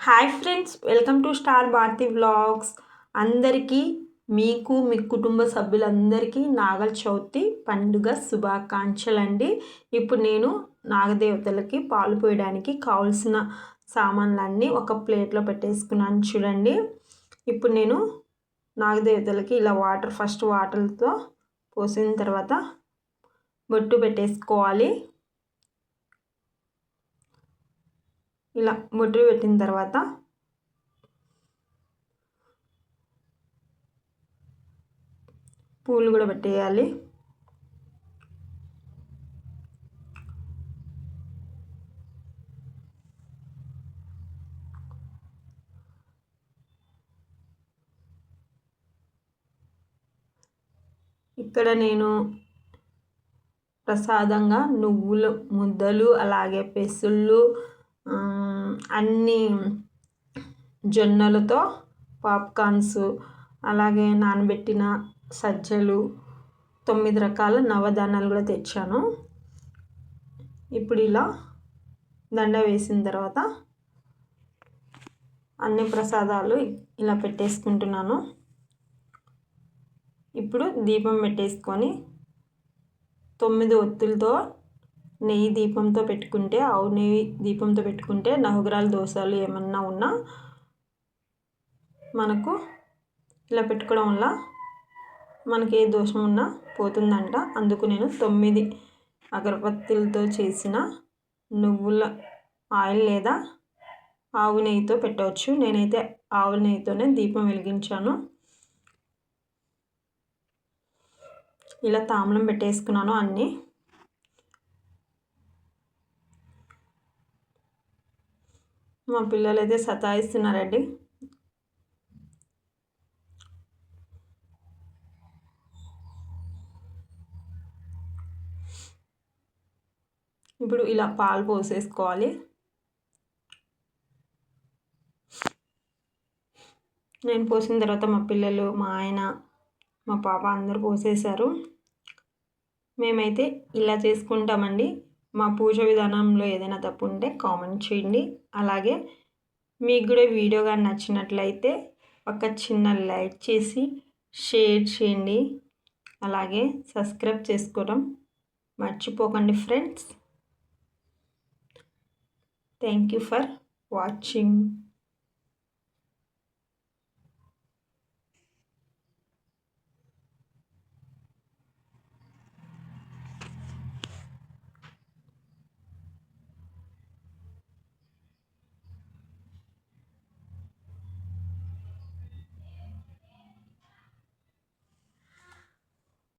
Hi friends, welcome to star Bharathi vlogs. అందరికీ మీకు మీ కుటుంబ సభ్యులందరికీ నాగల చవితి పండుగ శుభాకాంక్షలు అండి. ఇప్పుడు నేను నాగదేవతలకి పాలు పోయడానికి కావాల్సిన సామాన్లన్నీ ఒక ప్లేట్లో పెట్టేసుకున్నాను చూడండి. ఇప్పుడు నేను నాగదేవతలకి ఇలా ఫస్ట్ వాటర్తో పోసిన తర్వాత బొట్టు పెట్టేసుకోవాలి. ఇలా బొట్టు పెట్టిన తర్వాత పూలు కూడా పెట్టేయాలి. ఇక్కడ నేను ప్రసాదంగా నువ్వుల ముద్దలు, అలాగే పెసుళ్ళు, అన్నీ జొన్నలతో పాప్కార్న్స్, అలాగే నానబెట్టిన సజ్జలు, 9 రకాల నవధాన్యాలు కూడా తెచ్చాను. ఇప్పుడు ఇలా దండ వేసిన తర్వాత అన్ని ప్రసాదాలు ఇలా పెట్టేసుకుంటున్నాను. ఇప్పుడు దీపం పెట్టేసుకొని 9 ఒత్తులతో నెయ్యి దీపంతో పెట్టుకుంటే, ఆవు నెయ్యి దీపంతో పెట్టుకుంటే నవగ్రహాల దోషాలు ఏమన్నా ఉన్నా మనకు ఇలా పెట్టుకోవడం వల్ల మనకి ఏ దోషం ఉన్నా పోతుందంట. అందుకు నేను 9 అగరబత్తులతో చేసిన నువ్వుల ఆయిల్ లేదా ఆవు నెయ్యితో పెట్టవచ్చు. నేనైతే ఆవు నెయ్యితోనే దీపం వెలిగించాను. ఇలా తాంబూలం పెట్టేసుకున్నాను అన్నీ. మా పిల్లలు అయితే సతాయిస్తున్నారండి. ఇప్పుడు ఇలా పాలు పోసేసుకోవాలి. నేను పోసిన తర్వాత మా పిల్లలు, మా ఆయన, మా పాప అందరూ పోసేశారు. మేమైతే ఇలా చేసుకుంటామండి. మా పూజ విధానంలో ఏదైనా తప్పు ఉంటే కామెంట్ చేయండి. అలాగే మీకు కూడా వీడియో కానీ నచ్చినట్లయితే ఒక చిన్న లైక్ చేసి షేర్ చేయండి. అలాగే సబ్స్క్రైబ్ చేసుకోవడం మర్చిపోకండి friends. Thank you for watching.